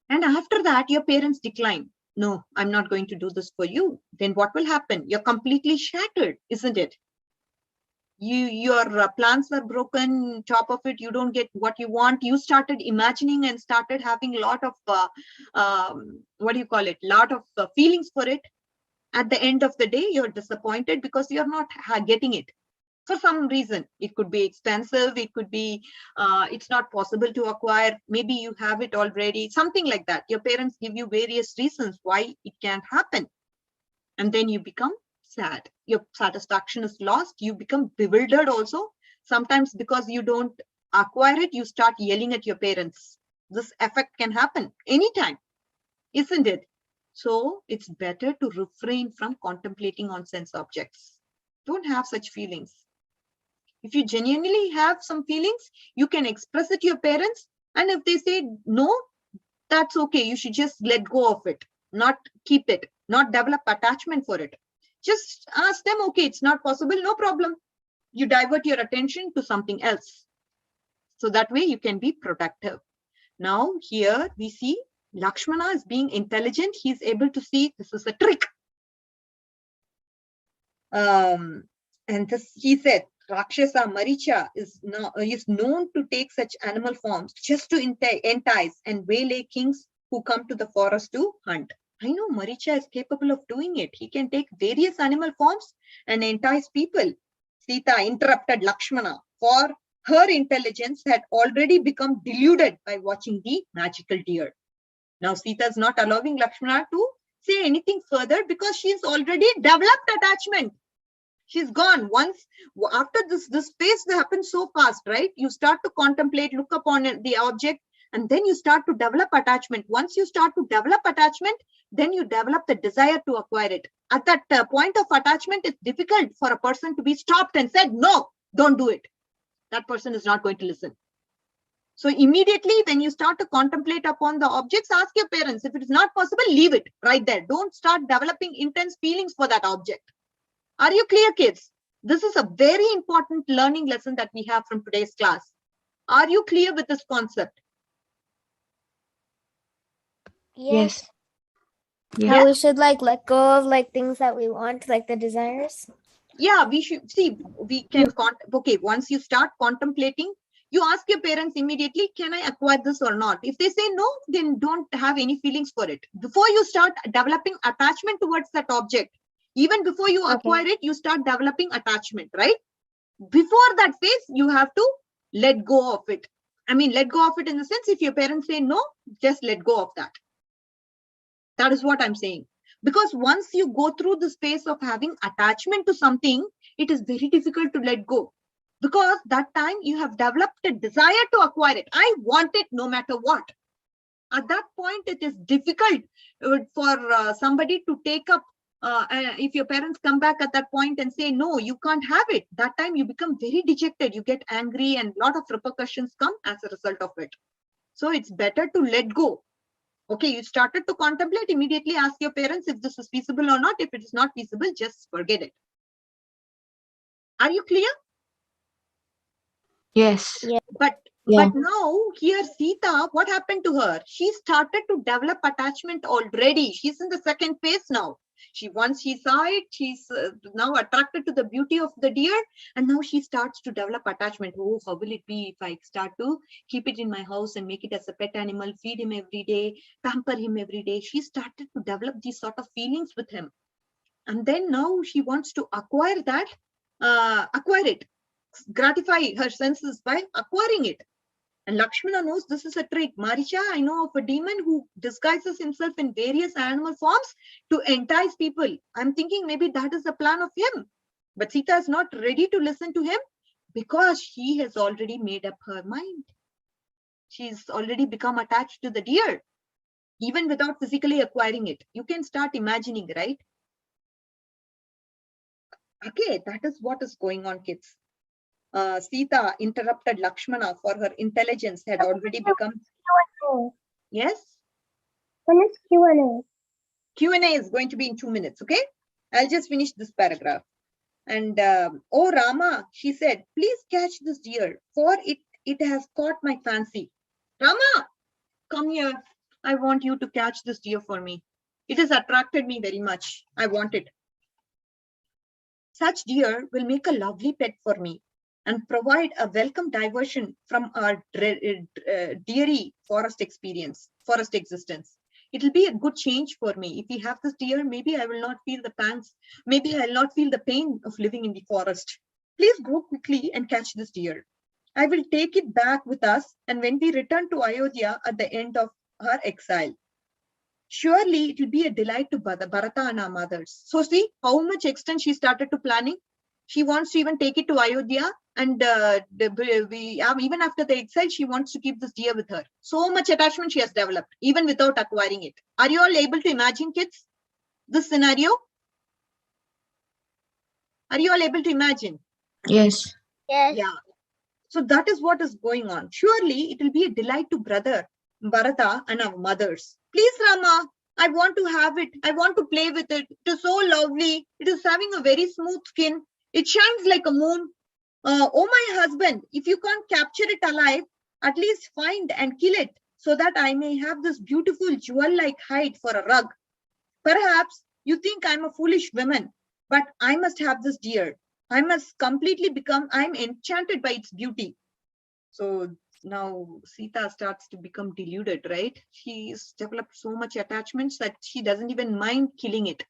And after that, your parents decline. No, I'm not going to do this for you. Then what will happen? You're completely shattered, isn't it? Your plans were broken. Top of it, you don't get what you want. You started imagining and started having a lot of lot of feelings for it. At the end of the day, you're disappointed because you're not getting it for some reason. It could be expensive, it could be it's not possible to acquire, maybe you have it already, something like that. Your parents give you various reasons why it can't happen, and then you become sad. Your satisfaction is lost. You become bewildered also. Sometimes because you don't acquire it, you start yelling at your parents. This effect can happen anytime, isn't it? So it's better to refrain from contemplating on sense objects. Don't have such feelings. If you genuinely have some feelings, you can express it to your parents. And if they say no, that's okay. You should just let go of it, not keep it, not develop attachment for it. Just ask them, okay, it's not possible, no problem. You divert your attention to something else. So that way you can be productive. Now here we see Lakshmana is being intelligent. He's able to see this is a trick. And this, he said, Rakshasa Maricha is known to take such animal forms just to entice and waylay kings who come to the forest to hunt. I know Maricha is capable of doing it. He can take various animal forms and entice people. Sita interrupted Lakshmana, for her intelligence had already become deluded by watching the magical deer. Now Sita is not allowing Lakshmana to say anything further because she's already developed attachment. She's gone. Once after this phase happens so fast, right? You start to contemplate, look upon the object, and then you start to develop attachment. Once you start to develop attachment, then you develop the desire to acquire it. At that point of attachment, it's difficult for a person to be stopped and said, no, don't do it. That person is not going to listen. So immediately when you start to contemplate upon the objects, ask your parents. If it is not possible, leave it right there. Don't start developing intense feelings for that object. Are you clear, kids? This is a very important learning lesson that we have from today's class. Are you clear with this concept? Yes. How we should like let go of like things that we want, like the desires. Yeah, we should see, we can, okay, once you start contemplating, you ask your parents immediately, can I acquire this or not? If they say no, then don't have any feelings for it. Before you start developing attachment towards that object, even before you acquire it, you start developing attachment, right? Before that phase, you have to let go of it. I mean, let go of it in the sense, if your parents say no, just let go of that. That is what I'm saying. Because once you go through the space of having attachment to something, it is very difficult to let go. Because that time you have developed a desire to acquire it. I want it no matter what. At that point, it is difficult for somebody to take up. If your parents come back at that point and say, no, you can't have it. That time you become very dejected. You get angry and a lot of repercussions come as a result of it. So it's better to let go. Okay, you started to contemplate, immediately ask your parents if this is feasible or not. If it is not feasible, just forget it. Are you clear? Yes. Yeah. But now here Sita, what happened to her? She started to develop attachment already. She's in the second phase now. Once she saw it, she's now attracted to the beauty of the deer, and now she starts to develop attachment. Oh, how will it be if I start to keep it in my house and make it as a pet animal, feed him every day, pamper him every day? She started to develop these sort of feelings with him. And then now she wants to acquire that, acquire it, gratify her senses by acquiring it. And Lakshmana knows this is a trick. Maricha, I know of a demon who disguises himself in various animal forms to entice people. I'm thinking maybe that is the plan of him. But Sita is not ready to listen to him because she has already made up her mind. She's already become attached to the deer, even without physically acquiring it. You can start imagining, right? Okay, that is what is going on, kids. Sita interrupted Lakshmana, for her intelligence had already become. Yes? When is Q&A? Q&A is going to be in 2 minutes, okay? I'll just finish this paragraph. And oh Rama, she said, please catch this deer, for it has caught my fancy. Rama, come here. I want you to catch this deer for me. It has attracted me very much. I want it. Such deer will make a lovely pet for me and provide a welcome diversion from our dreary forest existence. It will be a good change for me. If we have this deer, maybe I will not feel the pangs. Maybe I'll not feel the pain of living in the forest. Please go quickly and catch this deer. I will take it back with us, and when we return to Ayodhya at the end of our exile, surely it will be a delight to Bharata and our mothers. So see how much extent she started to planning. She wants to even take it to Ayodhya, and even after the exile, she wants to keep this deer with her. So much attachment she has developed, even without acquiring it. Are you all able to imagine, kids, this scenario? Are you all able to imagine? Yes. Yes. Yeah. So that is what is going on. Surely it will be a delight to brother Bharata and our mothers. Please, Rama, I want to have it. I want to play with it. It is so lovely. It is having a very smooth skin. It shines like a moon. Oh, my husband, if you can't capture it alive, at least find and kill it so that I may have this beautiful jewel-like hide for a rug. Perhaps you think I'm a foolish woman, but I must have this deer. I must completely become, I'm enchanted by its beauty. So now Sita starts to become deluded, right? She's developed so much attachments that she doesn't even mind killing it.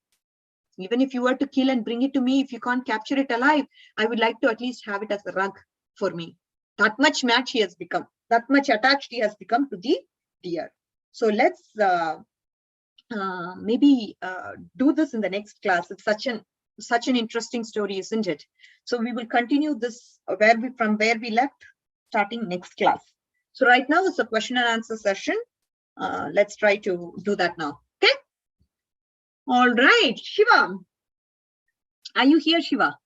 Even if you were to kill and bring it to me, if you can't capture it alive, I would like to at least have it as a rug for me. That much mad she has become, that much attached she has become to the deer. So let's maybe do this in the next class. It's such an interesting story, isn't it? So we will continue this from where we left, starting next class. So right now it's a question and answer session. Let's try to do that now. Okay. All right, Shiva. Are you here, Shiva?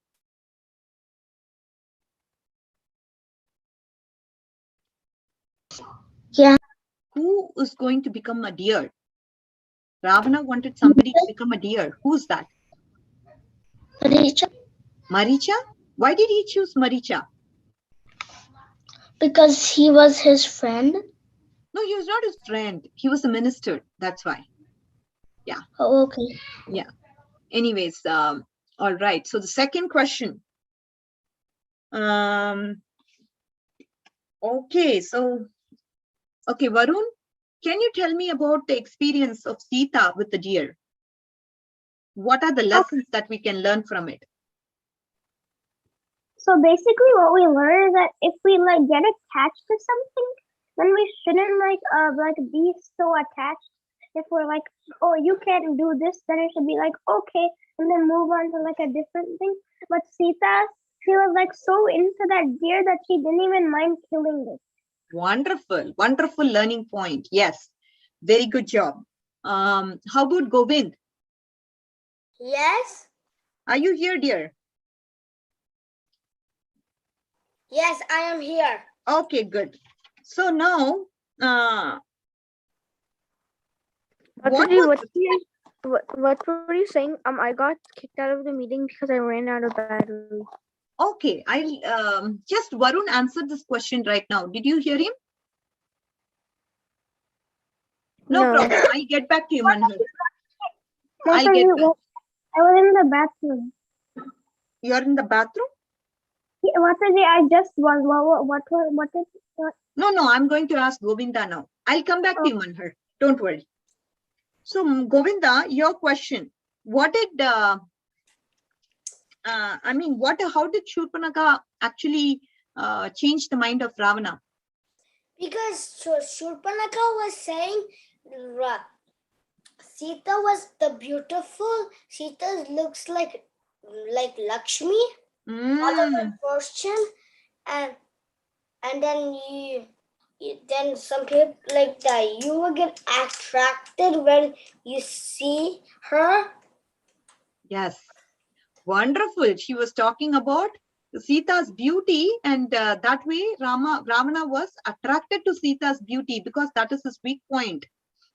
Yeah. Who is going to become a deer? Ravana wanted somebody to become a deer. Who's that? Richa, Maricha? Why did he choose Maricha? because he was his friend. No, he was not his friend. He was a minister. That's why. Oh, okay. Yeah. Anyways, all right. So the second question. Okay. So, okay, Varun, can you tell me about the experience of Sita with the deer? What are the lessons that we can learn from it? So basically what we learn is that if we like get attached to something, then we shouldn't like be so attached. If we're like, oh, you can't do this, then it should be like, okay, and then move on to like a different thing. But Sita, she was like so into that deer that she didn't even mind killing it. Wonderful, wonderful learning point. Yes, very good job. How about Govind? Yes. Are you here, dear? Yes, I am here. Okay, good. So now, what were you saying? I got kicked out of the meeting because I ran out of battery. okay, I'll just Varun answered this question right now. Did you hear him? No problem. I'll get back to you, Manhar. I'll get back. I was in the bathroom. You're in the bathroom? Yeah, I just was. No, I'm going to ask Govinda now. I'll come back to you, Manhar. Don't worry. So, Govinda, your question. What did, how did Shurpanakha actually change the mind of Ravana? Because Shurpanakha was saying Sita was the beautiful. Sita looks like Lakshmi, mother of fortune, and then then some people like that. You will get attracted when you see her. Yes, wonderful. She was talking about Sita's beauty, and that way Ravana was attracted to Sita's beauty because that is his weak point,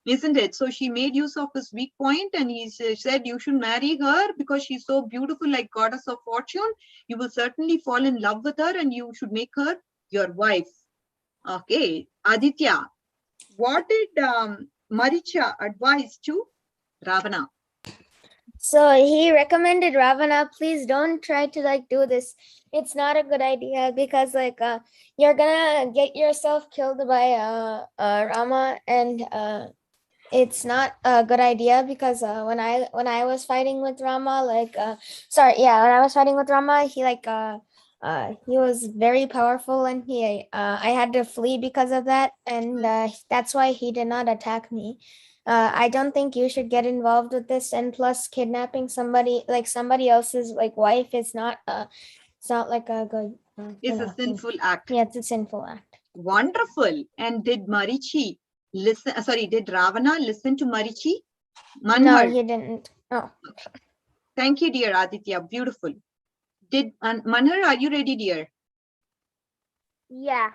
isn't it? So she made use of his weak point, and he said you should marry her because she's so beautiful, like goddess of fortune. You will certainly fall in love with her, and you should make her your wife. Okay, Aditya, what did Maricha advise to Ravana? So he recommended Ravana, please don't try to like do this. It's not a good idea because like you're gonna get yourself killed by Rama, and it's not a good idea because when I was fighting with Rama, when I was fighting with Rama, he was very powerful, and I had to flee because of that, and that's why he did not attack me. I don't think you should get involved with this, and plus kidnapping somebody else's like wife is not it's not like a good It's a sinful act. Yeah, it's a sinful act. Wonderful. And did Marichi listen? Did Ravana listen to Marichi? No, Manhar. he didn't. Oh. Thank you, dear Aditya. Beautiful. Did Manhar, are you ready, dear? Yeah.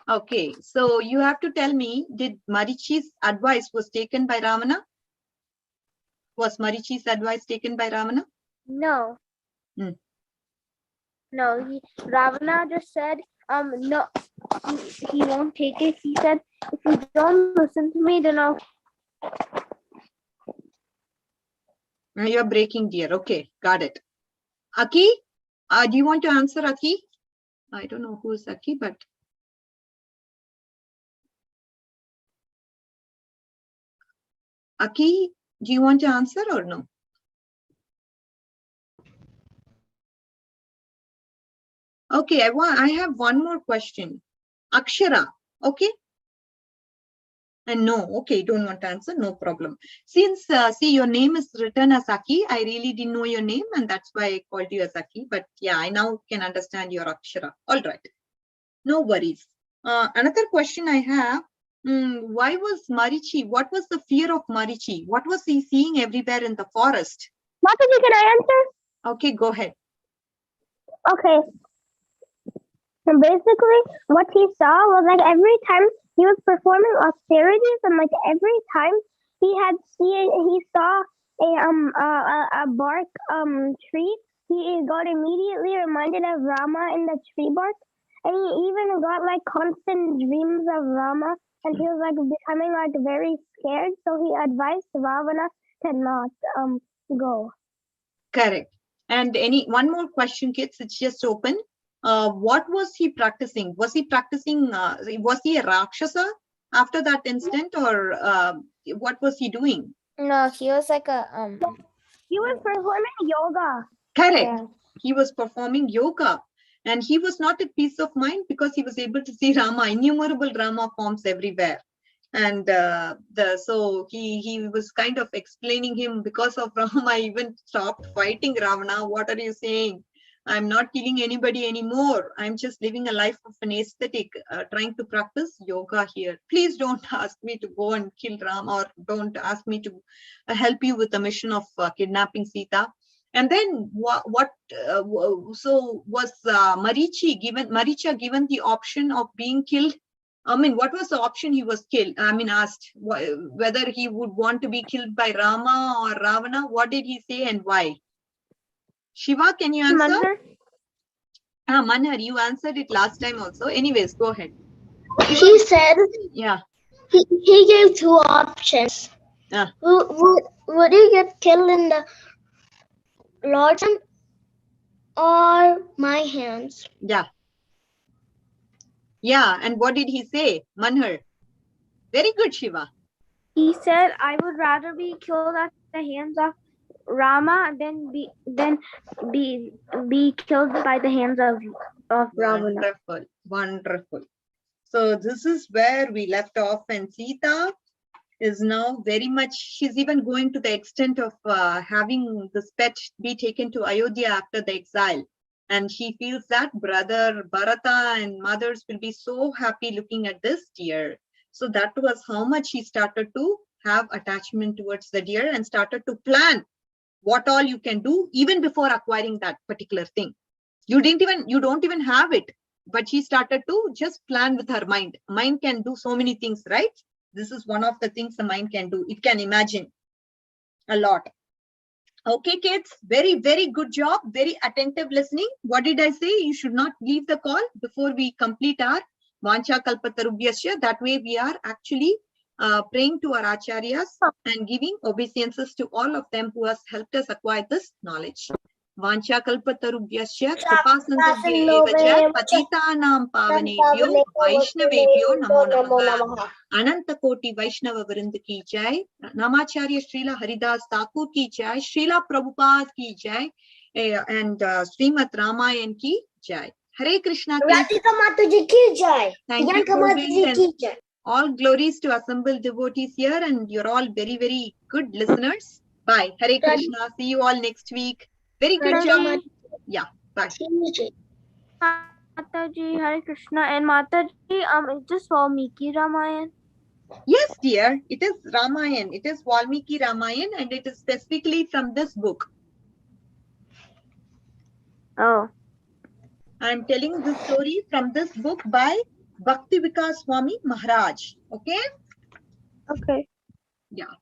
Okay, so you have to tell me, did Marichi's advice was taken by Ravana? Was Marichi's advice taken by Ravana? No. Hmm. No, Ravana just said, no, he won't take it. He said, if you don't listen to me, then I'll. You're breaking, dear. Okay, got it. Aki, do you want to answer, Aki? I don't know who is Aki, but Aki, do you want to answer or no? Okay, I have one more question. Akshara, okay? And no, okay, don't want to answer, no problem. Since, see, your name is written as Aki, I really didn't know your name and that's why I called you as Aki. But yeah, I now can understand your Akshara. All right, no worries. Another question I have, why was Marichi, what was the fear of Marichi? What was he seeing everywhere in the forest? Mataji, can I answer? Okay, go ahead. Okay. And basically, what he saw was like every time he was performing austerities, and like every time he saw a bark tree, he got immediately reminded of Rama in the tree bark, and he even got like constant dreams of Rama, and he was like becoming like very scared. So he advised Ravana to not go. Correct. And one more question, kids, it's just open. What was he practicing? Was he practicing, was he a Rakshasa after that instant, or what was he doing? No, he was like a He was performing yoga. Correct. Yeah. He was performing yoga. And he was not at peace of mind because he was able to see Rama, innumerable Rama forms everywhere. And so he was kind of explaining him, because of Rama, I even stopped fighting Ravana. What are you saying? I'm not killing anybody anymore. I'm just living a life of an aesthetic, trying to practice yoga here. Please don't ask me to go and kill Ram, or don't ask me to help you with the mission of kidnapping Sita. And then so was Maricha given the option of being killed? I mean, what was the option he was killed? I mean, asked whether he would want to be killed by Rama or Ravana. What did he say and why? Shiva, can you answer? Manhar? Manhar, you answered it last time also. Anyways, go ahead. He said Yeah. he gave two options. Would you get killed in the Lord's hand or my hands? Yeah. Yeah. And what did he say? Manhar. Very good, Shiva. He said, I would rather be killed at the hands of Rama than be killed by the hands of Ravana. Wonderful. Wonderful. So this is where we left off, and Sita is now very much, she's even going to the extent of having this pet be taken to Ayodhya after the exile. And she feels that brother Bharata and mothers will be so happy looking at this deer. So that was how much she started to have attachment towards the deer and started to plan what all you can do even before acquiring that particular thing. You don't even have it, but she started to just plan with her mind. Mind can do so many things, right? This is one of the things the mind can do. It can imagine a lot. Okay, kids, very, very good job. Very attentive listening. What did I say? You should not leave the call before we complete our Vancha Kalpatarubhyasya. That way we are actually praying to our acharyas and giving obeisances to all of them who has helped us acquire this knowledge. Vancha Kalpatarubhyasya Kripasindhubhya Patitanam Pavanebhyo Vaishnavebhyo Namo Namaha. Ananta Koti Vaishnava Vrind ki jai, Namacharya Srila Haridas Thakur ki jai, Srila Prabhupada ki jai, and Srimad Ramayan ki jai. Hare Krishna. Radhika Mataji ki jai. Thank you, Govind, and all glories to assembled devotees here, and you're all very, very good listeners. Bye. Hare Krishna. See you all next week. Very good job. Yeah. Bye. Mataji, Hare Krishna, and Mataji, is this Valmiki Ramayan? Yes, dear. It is Ramayan. It is Valmiki Ramayan, and it is specifically from this book. Oh. I'm telling this story from this book by Bhakti Vikas Swami Maharaj. Okay? Okay. Yeah.